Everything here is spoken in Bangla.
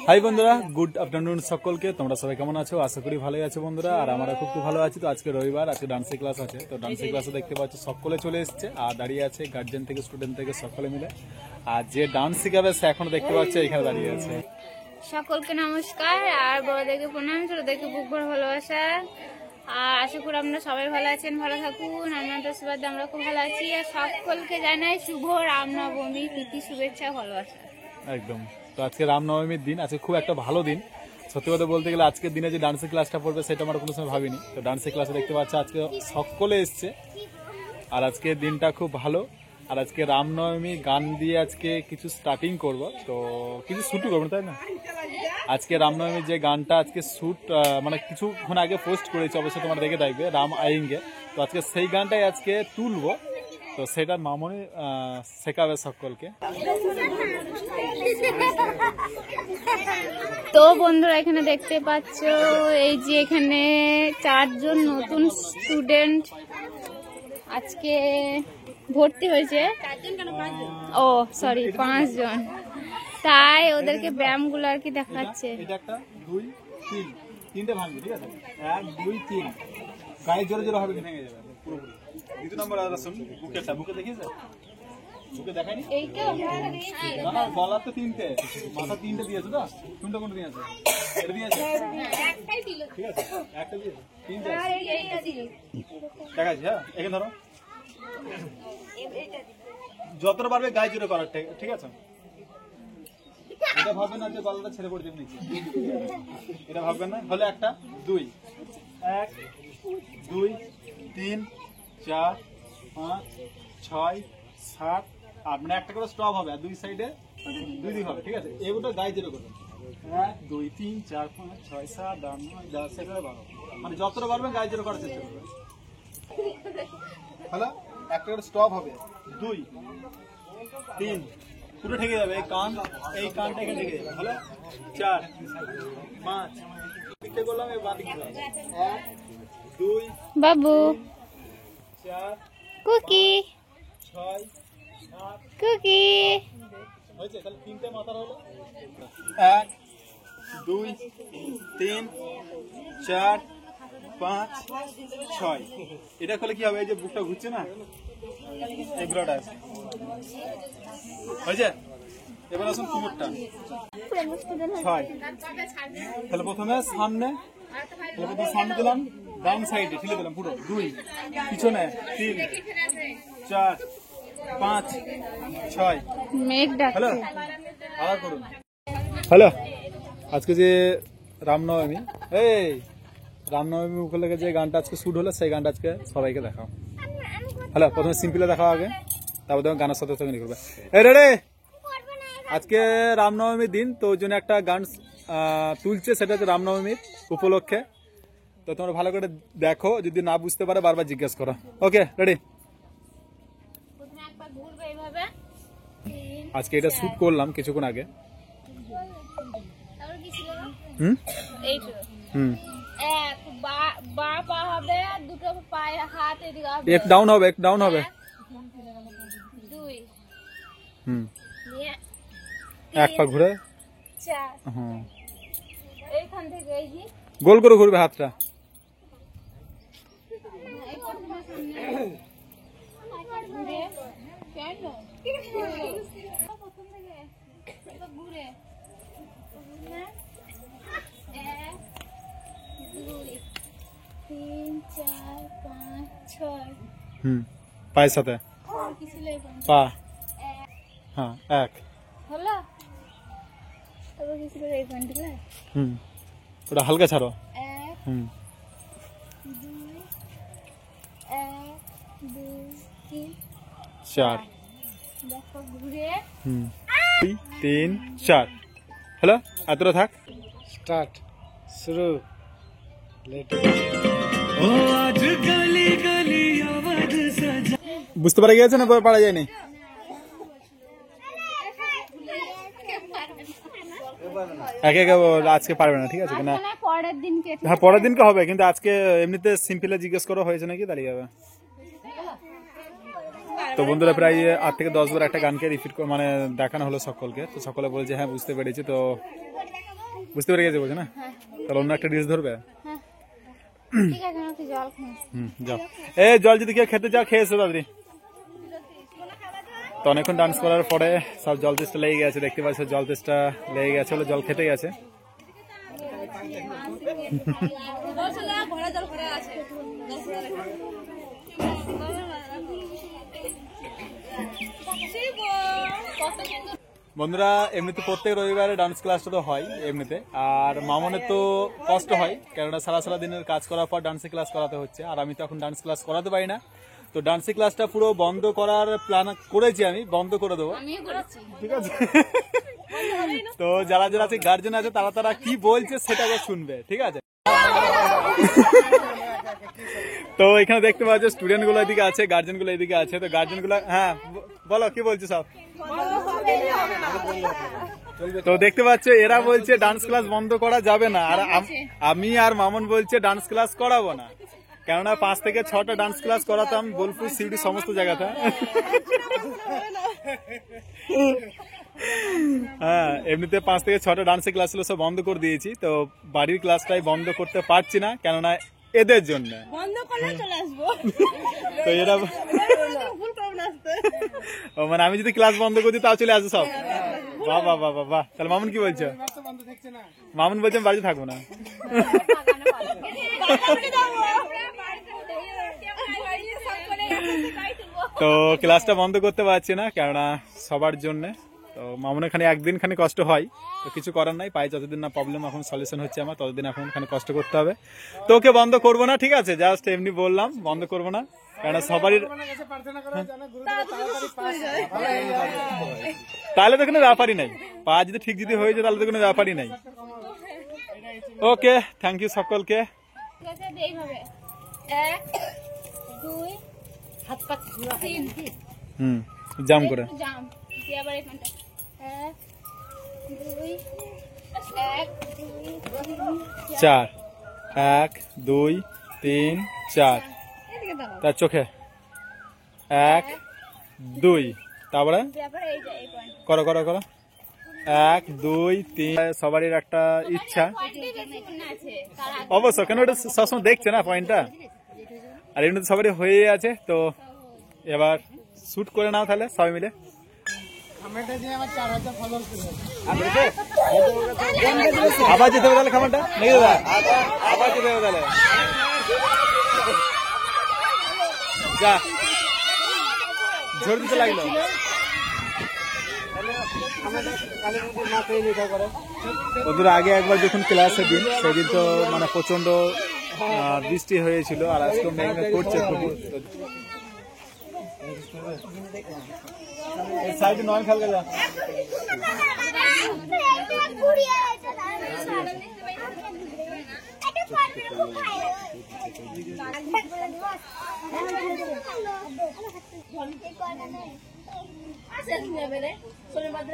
হাই বন্ধুরা, গুড আফটারনুন সকলকে। তোমরা সবাই কেমন আছো? আশা করি ভালোই আছো বন্ধুরা। আর আমরা খুব ভালো আছি। তো আজকে রবিবার, আজকে ডান্সের ক্লাস আছে। তো ডান্সের ক্লাসে দেখতে পাচ্ছ সকলে চলে এসছে আর দাঁড়িয়ে আছে, গার্জেন থেকে স্টুডেন্ট থেকে সকলে মিলে। আর যে ডান্স শিখাবে সে এখনো দেখতে পাচ্ছে এখানে দাঁড়িয়ে আছে। সকলকে নমস্কার আর বড়দেরকে প্রণাম, ছোটদেরকে বুক ভরা ভালোবাসা। আর আশা করি আপনারা সবাই ভালো আছেন, ভালো থাকুন। আপনাদের আশীর্বাদে আমরা খুব ভালো আছি। আর সকলকে জানাই শুভ রামনবমী প্রীতি শুভেচ্ছা ভালোবাসা। একদম। তো আজকে রামনবমীর দিন, আজকে খুব একটা ভালো দিন। সত্যি কথা বলতে গেলে আজকের দিনে যে ডান্সের ক্লাসটা পড়বে সেটা আমরা কোনো সময় ভাবিনি। তো ডান্সের ক্লাসে দেখতে পাচ্ছি আজকে সকলে এসছে আর আজকের দিনটা খুব ভালো। আর আজকে রামনবমী গান দিয়ে আজকে কিছু স্টার্টিং করব, তো কিছু শুটও করবো, তাই না? আজকে রামনবমীর যে গানটা আজকে শুট মানে কিছুক্ষণ আগে পোস্ট করেছি, অবশ্যই তোমরা দেখে থাকবে, রাম আয়েঙ্গে। তো আজকে সেই গানটাই আজকে তুলবো, তো সেটা মামনি শেখাবে সকলকে। তো বন্ধুরা এখানে দেখতে পাচ্ছ এই যে এখানে 4 জন নতুন স্টুডেন্ট আজকে ভর্তি হয়েছে। ও সরি, 5 জন। তাই ওদেরকে ব্যায়ামগুলো আর কি দেখাচ্ছে। এটা একটা 2 3 তিনটে ভাঙবে, ঠিক আছে? 1 2 3 গায়ে জোরে জোরে হবে, ভেঙে যাবে পুরোপুরি। দ্বিতীয় নম্বর আসুন, বুকেটা বুকে দেখিয়েছে, বুকে দেখায়নি এইটা না না, গলা তো 3টে, মাথা 3টে দিয়েছে। তো কোনটা কোনটা দিয়েছে? এটা দিয়েছে, একটাই দিল, ঠিক আছে? একটা দিয়েছে, 3টে আর এইটা দিল দেখাচ্ছি। হ্যাঁ, এখানে ধরো, যতটা পারবে গায়ে জোরে করার, ঠিক আছে? এটা ভাববেন না যে গলাটা ছেড়ে পড়ে যাবে নিচে, এটা ভাববেন না। হলে একটা 2 1 2 3 4 5 6 7 8, মানে একটা করে স্টপ হবে আর 2 সাইডে 2 দিক হবে, ঠিক আছে? এগুলো গায়ে জোরে করবেন। 1 2 3 4 5 6 7 8 9 10 11 12, মানে যতটা পারবেন গায়ে জোরে করার চেষ্টা করবেন। হলো, একটা করে স্টপ হবে, 2 3 পুরো ঠেকে যাবে, এই কানটা এখানে ঠেকে যাবে। হলো, 4 5 দিকটা করলাম, এই বাঁ দিকটা 1 2 বাবু 4 কুকি 6 7 কুকি। হয়েছে? তাহলে 3টে মাথার হলো, 1 2 3 4 5 6। এটা করলে কি হবে? এই যে বুকটা ঘুরছে না, এই ব্লড আছে, হয়েছে? এবার আসুন কুমোরটা 6। তাহলে প্রথমে সামনে, সামনে দিলাম, ডান সাইডে ঠেলে দিলাম পুরো 2, পিছনে 3 4 5 6। মেঘ হ্যালো, ডাকছে। আবার করুন। হ্যালো, আজকে যে রামনবমী, এই রামনবমী উপলক্ষে যে গানটা আজকে শুট হলো সেই গানটা আজকে সবাইকে দেখাও। হ্যালো, প্রথমে সিম্পলে দেখাও আগে, তারপর তুমি গানের সাথে সঙ্গে করবে। এই রে, আজকে রামনবমীর দিন, তো ওই জন্য একটা গান তুলছে, সেটা হচ্ছে রামনবমীর উপলক্ষে। তো তোমরা ভালো করে দেখো, যদি না বুঝতে পারে বারবার জিজ্ঞেস করো। ওকে, রেডি? আজকে এটা শুট করলাম কিছুক্ষণ আগে। হুম হুম এক বা পা হবে, দুটো পায়ে হাত এদিকে হবে, এক ডাউন হবে, এক ডাউন হবে। 2 হুম, নিয়ে এক পা ঘুরে, 4 হুম, এইখান থেকে এই যে গোল করে ঘুরবে হাতটা। এই প্রথমে সামনে ঘুরে, কেন প্রথম থেকে এটা ঘুরে 1 2 3 4 5 6। হুম, পায়ের সাথে কিছু লেগে পা, হ্যাঁ 1 হলো, তারপর কিছু করে এইখান থেকে হুম, ওটা হালকা ছাড়ো। 1 হুম 2 1 2 3 4, দেখো ঘুরে হুম 2 3 4। হ্যালো, এতটা থাক, स्टार्ट शुरू বুঝতে পারা গিয়েছে না? পারা যায়নি? একে একে আজকে পারবে না, ঠিক আছে? না, পরের দিনকে হ্যাঁ পরের দিনকে হবে, কিন্তু আজকে এমনিতে সিম্পলে জিজ্ঞেস করা হয়েছে নাকি, দাঁড়িয়ে যাবে। তো বন্ধুরা প্রায় 8 থেকে 10 বার একটা গানকে রিপিট মানে দেখানো হলো সকলকে, তো সকলে বলছে হ্যাঁ বুঝতে পেরেছি। তো বুঝতে পেরে গেছে বলছে না, তাহলে অন্য একটা ডিশ ধরবে। ঠিক আছে, আমি একটু জল খাই। যাও জল যদি কেউ খেতে যাও খেয়ে এসো তাড়াতাড়ি। তো অনেকক্ষণ ডান্স করার পরে সব জল তেষ্টা লেগে গেছে, দেখতে পাচ্ছ জল তেষ্টা লেগে গেছে, হলো জল খেতে গেছে। বন্ধুরা এমনিতে প্রত্যেক রবিবারে ডান্স ক্লাসটা তো হয় এমনিতে, আর মামনের তো কষ্ট হয় কেননা সারা দিনের কাজ করার পর ডান্সের ক্লাস করাতে হচ্ছে, আর আমি তো এখন ডান্স ক্লাস করাতে পারি না। তো ডান্সের ক্লাসটা পুরো বন্ধ করার প্ল্যান করেছি, আমি বন্ধ করে দেবো, ঠিক আছে। তো যারা যারা আছে গার্জেন আছে তারা কি বলছে সেটাকে শুনবে, ঠিক আছে। তো এখানে দেখতে পাচ্ছ স্টুডেন্ট গুলো এদিকে আছে, গার্জেন গুলো এদিকে আছে। তো গার্জেন গুলো হ্যাঁ বলো কি বলছো সব। তো দেখতে পাচ্ছ এরা বলছে ডান্স ক্লাস বন্ধ করা যাবে না, আর আমি আর মামুন বলছে ডান্স ক্লাস করাবো না, কেননা 5 থেকে 6টা ডান্স ক্লাস করাতাম বোলপুর সিউড়ি সমস্ত জায়গাতে। হ্যাঁ এমনিতে 5 থেকে 6টা ডান্সের ক্লাস সব বন্ধ করে দিয়েছি। তো বাড়ির ক্লাসটাই বন্ধ করতে পারছি না, কেননা এদের জন্য। তো এরা মানে আমি যদি ক্লাস বন্ধ করি তাও চলে আসবে সব। বাহ বাহ বাহ বাহ। তাহলে মামুন কি বলছো? মামুন বলছে আমি বাড়িতে থাকবো না। তো ক্লাসটা বন্ধ করতে পারছি না কেননা সবার জন্য। তো মামুন এখানে একদিন খানি কষ্ট হয়, তো কিছু করার নাই, পাই যতদিন না প্রবলেম এখন সলিউশন হচ্ছে আমার ততদিন এখন খানি কষ্ট করতে হবে। তো ওকে বন্ধ করবো না, ঠিক আছে, জাস্ট এমনি বললাম বন্ধ করবো না, কেননা সবারই তাহলে তো কোনো ব্যাপারই নাই, পা যদি ঠিক যদি হয়ে যায় তাহলে তো কোনো ব্যাপারই নাই। ওকে থ্যাংক ইউ সকলকে। জাম করে 4 1 2 3 4 তার চোখে 1 2 তারপরে করো করো করো 1 2 3। সবারই একটা ইচ্ছা অবশ্য, কেন ওটা সবসময় দেখছে না পয়েন্টটা, আর এমনি সবারই হয়ে আছে। তো এবার শুট করে নাও তাহলে সবাই মিলে। আবার যেতে হবে তাহলে খাবারটা নাকি দাদা, আবার যেতে হবে তাহলে। যা ঝড় দিতে লাগলো। বন্ধুরা আগে একবার যখন ক্লাসে দিন সেদিন তো মানে প্রচন্ড বৃষ্টি হয়েছিল, আর আজকে মেঘ করছে খুবই। সাইডে নয় খেলতে যা। শনিবার